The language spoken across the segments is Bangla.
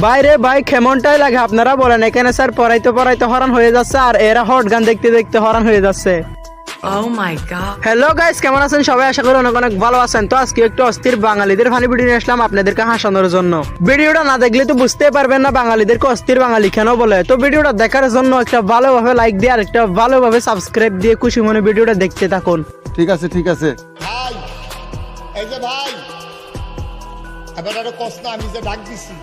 বাইরে ভাই কেমনটাই লাগে আপনারা বলেন। এখানে স্যার পড়াইতে পড়াইতে হরান হয়ে যাচ্ছে আর এরা হট গান দেখতে দেখতে হরান হয়ে যাচ্ছে। হ্যালো গাইস, কেমন আছেন সবাই? আশা করি অনেক অনেক ভালো আছেন। তো আজকে একটু অস্থির বাঙালিদের ফানি ভিডিও নিয়ে আসলাম আপনাদেরকে হাসানোর জন্য। ভিডিওটা না দেখলে তো বুঝতে পারবেন না বাঙালিদেরকে অস্থির বাঙালি কেন বলে। তো ভিডিওটা দেখার জন্য একটা ভালোভাবে লাইক দিয়ে আর একটা ভালোভাবে সাবস্ক্রাইব দিয়ে খুশি মনে ভিডিওটা দেখতে থাকুন। ঠিক আছে ঠিক আছে। ভাই এই যে ভাই এবার আরো কষ্ট আমি যে ডাক দিছি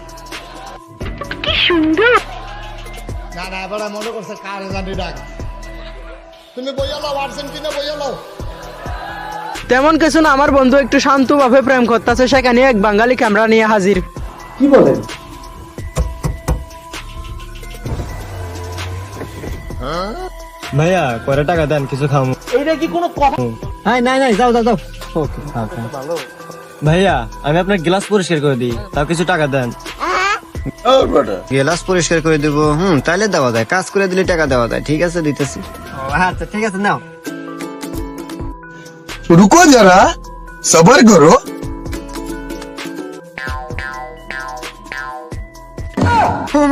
কি সুন্দর না না এবার মনে করছে কার জানি ডাক। তুমি বইয়া লাও আর্জেন্টিনা বইয়া লাও। তেমন কিছু না, আমার বন্ধু একটু শান্তভাবে প্রেম করতেছে, সেখানে এক বাঙালি ক্যামেরা নিয়ে হাজির। কি বলেন? ভাইয়া কয়টা টাকা দেন, কিছু খাবো। এইটা কি কোনো কথা? নাই যাও যাও যাও। ওকে ভালো। ভাইয়া আমি আপনার গ্লাস পরিষ্কার করে দিই, তাও কিছু টাকা দেন। গ্লাস পরিষ্কার করে দেবো? তাইলে দেওয়া যায়, কাজ করে দিলে টাকা দেওয়া যায়। ঠিক আছে দিতেছি। আচ্ছা ঠিক আছে, নাও। রুকো যারা, সবার করো।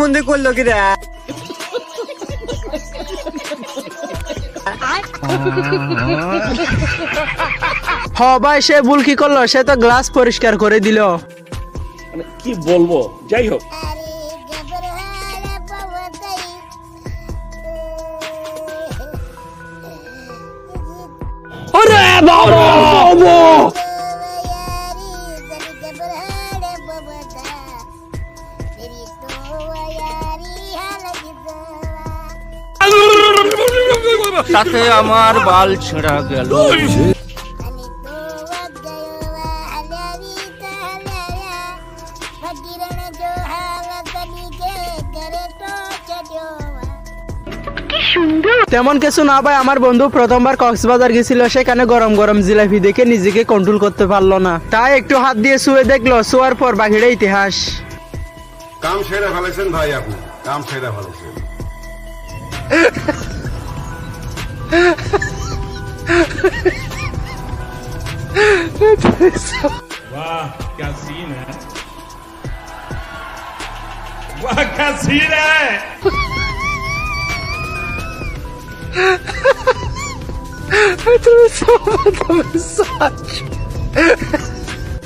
মন্দির করলো কি রে? হ ভাই, সে ভুল কি করলো? সে তো গ্লাস পরিষ্কার করে দিল। কি বলবো, যাই হোক। তাতে আমার বাল ছেঁড়া গেল। তেমন কিছু না ভাই, আমার বন্ধু প্রথমবার কক্সবাজার গেছিল, সেখানে গরম গরম জিলাপি দেখে নিজেকে কন্ট্রোল করতে পারলো না, তাই একটু হাত দিয়ে শুয়ে দেখলো। শোয়ার পর বাকিটা ইতিহাস। কাম সেরা ফেলেছেন ভাই, আপনি কাম সেরা ফেলেছেন। वाह क्या सीन है, वाह क्या सीन है।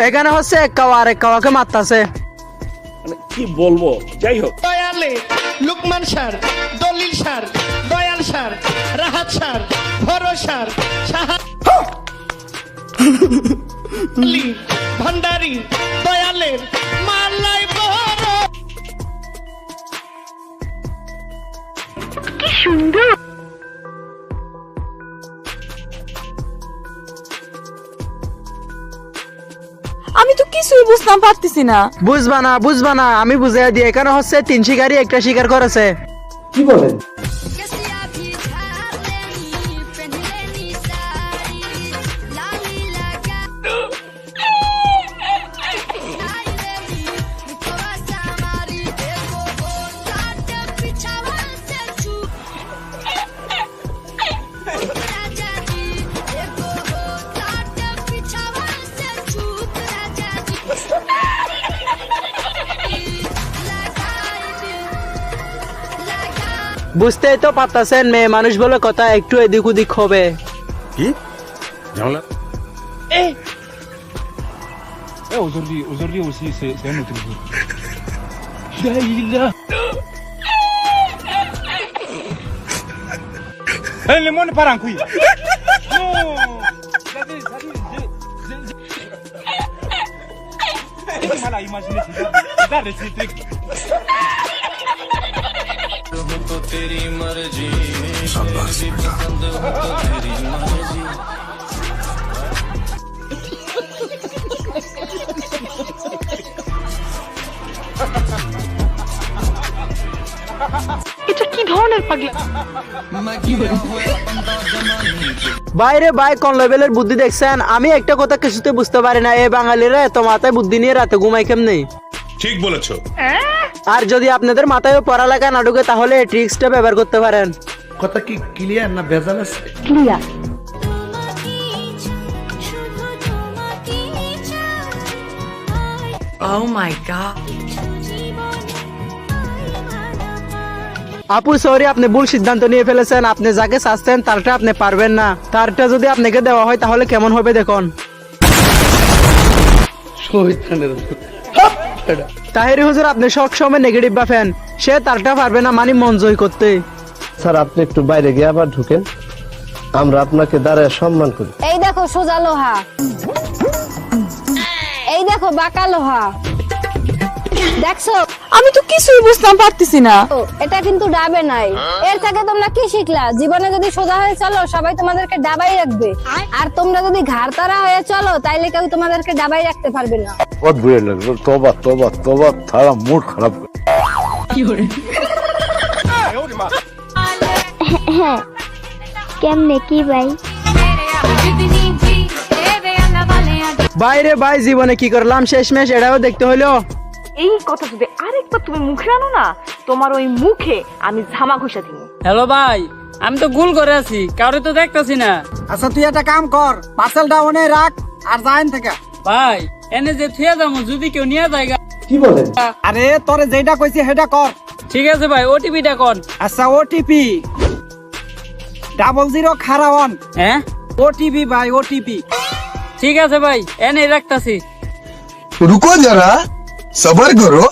এখানে হচ্ছে এক কাওয়া আর এক কাওয়াকে মারতাছে। কি বলবো, যাই হোক। দয়ালে লুকমান স্যার, দলিল sir, Dayal sir, Rahat sir, ভরসার ভান্ডারি দয়ালের মালাই বড় কি সুন্দর। আমি তো কিছুই বুঝতাম পারতেছি না। বুঝবা না, আমি বুঝাই দিই। এখানে হচ্ছে 3 শিকারী একটা শিকার করেছে। কি বলেন? বুঝতেই তো পারতাছেন, মেয়ে মানুষ বলে কথা, একটু এদিক ওদিক হবে। কি ঝামেলা? aujourd'hui aussi c'est un autre jour. Le monde part en couille. Non, mal à imaginer, c'est des trucs. तो तेरी मर्जी, शाबाश बेटा। तेरी मर्जी। এটা কি ধরনের বাইরে ভাই কোন লেভেলের বুদ্ধি দেখছেন? আমি একটা কথা কিছুতে বুঝতে পারি না, এই বাঙালিরা এত মাথায় বুদ্ধি নিয়ে রাতে ঘুমাই কেমনে? ঠিক বলেছো। আর যদি আপনাদের মাথায়ও পড়ালেখা না ঢুকে তাহলে এই ট্রিক্সটা ব্যবহার করতে পারেন। কথা কি ক্লিয়ার না ভেজাল আছে? আপু সরি, আপনি ভুল সিদ্ধান্ত নিয়ে ফেলেছেন। আপনি যাকে চাচ্ছেন তারটা আপনি পারবেন না। তারটা যদি আপনাকে দেওয়া হয় তাহলে কেমন হবে দেখুন। তাহেরি হুজুর, আপনি সবসময় নেগেটিভ ভাবেন। সে তারটা পারবে না মানে মন জয় করতে। স্যার আপনি একটু বাইরে গিয়ে আবার ঢুকেন, আমরা আপনাকে দাঁড়ায় সম্মান করি। এই দেখো সোজা লোহা, এই দেখো বাঁকা লোহা, দেখছো? আমি তো কিছুই বুঝতাম পারতেছি না। এটা কিন্তু ডাবে নাই। এর থেকে তোমরা কি শিখলা? জীবনে যদি সোজা হয়ে চলো সবাই তোমাদেরকে ডাবাই রাখবে, আর তোমরা যদি ঘাড়তারা হয়ে চলো তাইলে কেউ তোমাদেরকে ডাবাই রাখতে পারবে না। बहुत बुरे लग रहे, तौबा तौबा तौबा, थारा मूड खराब कर। কেমনে কি ভাই? বাইরে ভাই জীবনে কি করলাম শেষমেশ এটাও দেখতে হলো। এই কথা যদি আরেকবার তুমি মুখে আনো না, তোমার ওই মুখে আমি ঝামা ঘষা দিব। হ্যালো ভাই, আমি তো ভুল করে আছি, কাউরে তো দেখতাছি না। আচ্ছা তুই একটা কাম কর, পার্সেলটা ওনে রাখ আর যাইন থেকে। ভাই এনে যে থুয়া যাবো যদি কেউ নিয়ে যায়। কি বলেন? আরে তোরে যেটা কইছি সেটা কর। ঠিক আছে ভাই, ওটিপিটা কোন? আচ্ছা ওটিপি 00 খারাওয়ান। হ্যাঁ ওটিপি ভাই, ওটিপি। ঠিক আছে ভাই, এনে রাখতাছি। रुको जरा, सबर करो।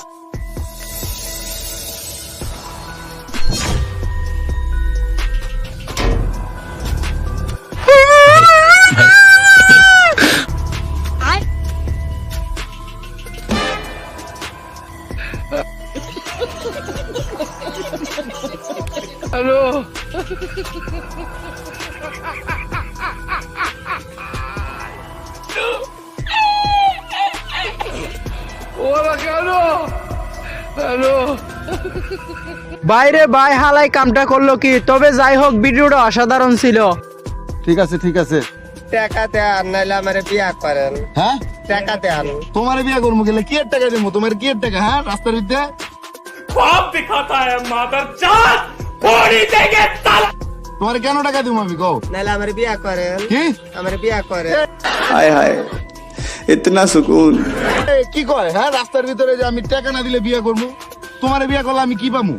বাইরে ভাই হালাই কামটা করলো কি? তবে যাই হোক ভিডিওটা অসাধারণ ছিল। ঠিক আছে ঠিক আছে। টাকাতে আর নাইলে আমারে বিয়া করেন। হ্যাঁ টাকাতে আর তোমার বিয়া করবো গেলে কি এর টাকা দেবো? তোমার কি এর টাকা? হ্যাঁ রাস্তার বিদ্যা তোমার কেন টাকা দিব আমি কও? নাইলে আমারে বিয়া করেন। কি আমারে বিয়া করেন। হায় হায়, ইতনা সুকুন। কি কয়? হ্যাঁ রাস্তার ভিতরে যে আমি টাকা না দিলে বিয়া করবো? তোমার বিয়া করলে আমি কি পামু?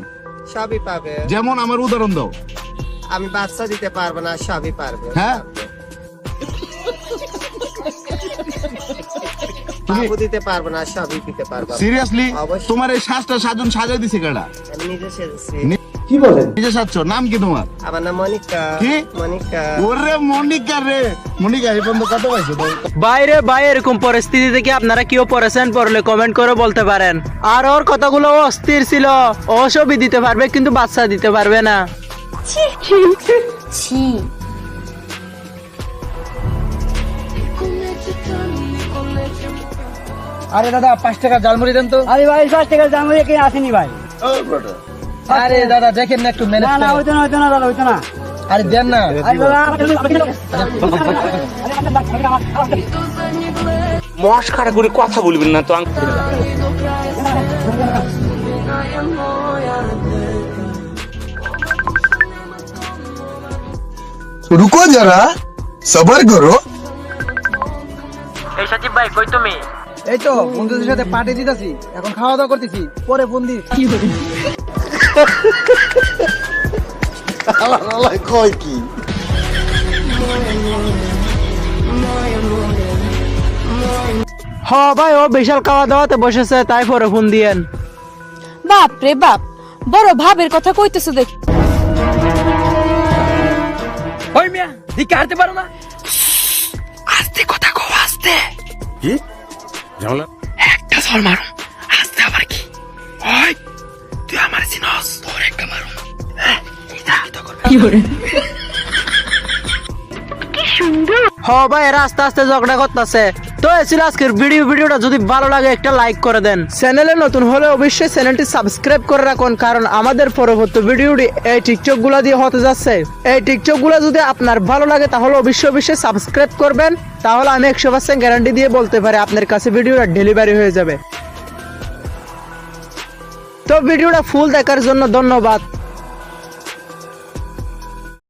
সবই পাবে। যেমন আমার উদাহরণ দাও। আমি বাচ্চা দিতে পারবো না, সবই পারবে। হ্যাঁ বাবু দিতে পারবো না, সবই দিতে পারবো। সিরিয়াসলি অবশ্যই। তোমার এই শ্বাসটা সাজন সাজাই দিছে কেডা? আমি নিজে সেজেছি। কি বলেন? নিজে সাজছ? নাম কি তোমার? আমার নাম মনিকা। কি? মনিকা। ওরে মনিকা রে, মনিকা এই বন্ধু কত পাইছো? বাইরে ভাই এরকম পরিস্থিতি থেকে আপনারা কেউ পড়েছেন পড়লে কমেন্ট করে বলতে পারেন। আর ওর কথাগুলো অস্থির ছিল। ও সবই দিতে পারবে কিন্তু বাচ্চা দিতে পারবে না। ছি। আরে দাদা 5 টাকা জালমুড়ি দেন তো। আরে ভাই 5 টাকা জালমুড়ি কে আসেনি ভাই? আরে দাদা দেখেন না একটু ম্যানেজ করে। না হইতো না দাদা, হইতো না। আরে দেন না। আরে দাদা মস্কারা করে কথা বলবেন না তো। रुको जरा, सबर करो। এই সাকিব ভাই কই তুমি? এই তো বন্ধুদের সাথে পার্টি দিতেছি, এখন খাওয়া দাওয়া করতেছি, পরে ফোন দিই। কয় কি? হ ভাই ও বিশাল খাওয়া দাওয়াতে বসেছে, তাই পরে ফোন দিয়েন। বাপ রে বাপ, বড় ভাবের কথা কইতেছো দেখি। ওই মিয়া দিকে হারতে পারো না? আস্তে কথা কও, আস্তে। কি ঝামেলা? একটা জল মারো, আস্তে আবার কি? ওই তুই আমার চিনস, তোর একটা মারো। কি সুন্দর। হ ভাই এরা আস্তে আস্তে ঝগড়া করতেছে। তো এই ছিল আজকের ভিডিওটা যদি ভালো লাগে একটা লাইক করে দেন, চ্যানেলে নতুন হলে অবশ্যই চ্যানেলটি সাবস্ক্রাইব করে রাখুন, কারণ আমাদের পরবর্তী ভিডিওটি এই টিকটক গুলা দিয়ে হতে যাচ্ছে। এই টিকটক গুলা যদি আপনার ভালো লাগে তাহলে অবশ্যই সাবস্ক্রাইব করবেন, তাহলে আমি 100% গ্যারান্টি দিয়ে বলতে পারি আপনার কাছে ভিডিওটা ডেলিভারি হয়ে যাবে। তো ভিডিওটা ফুল দেখার জন্য ধন্যবাদ।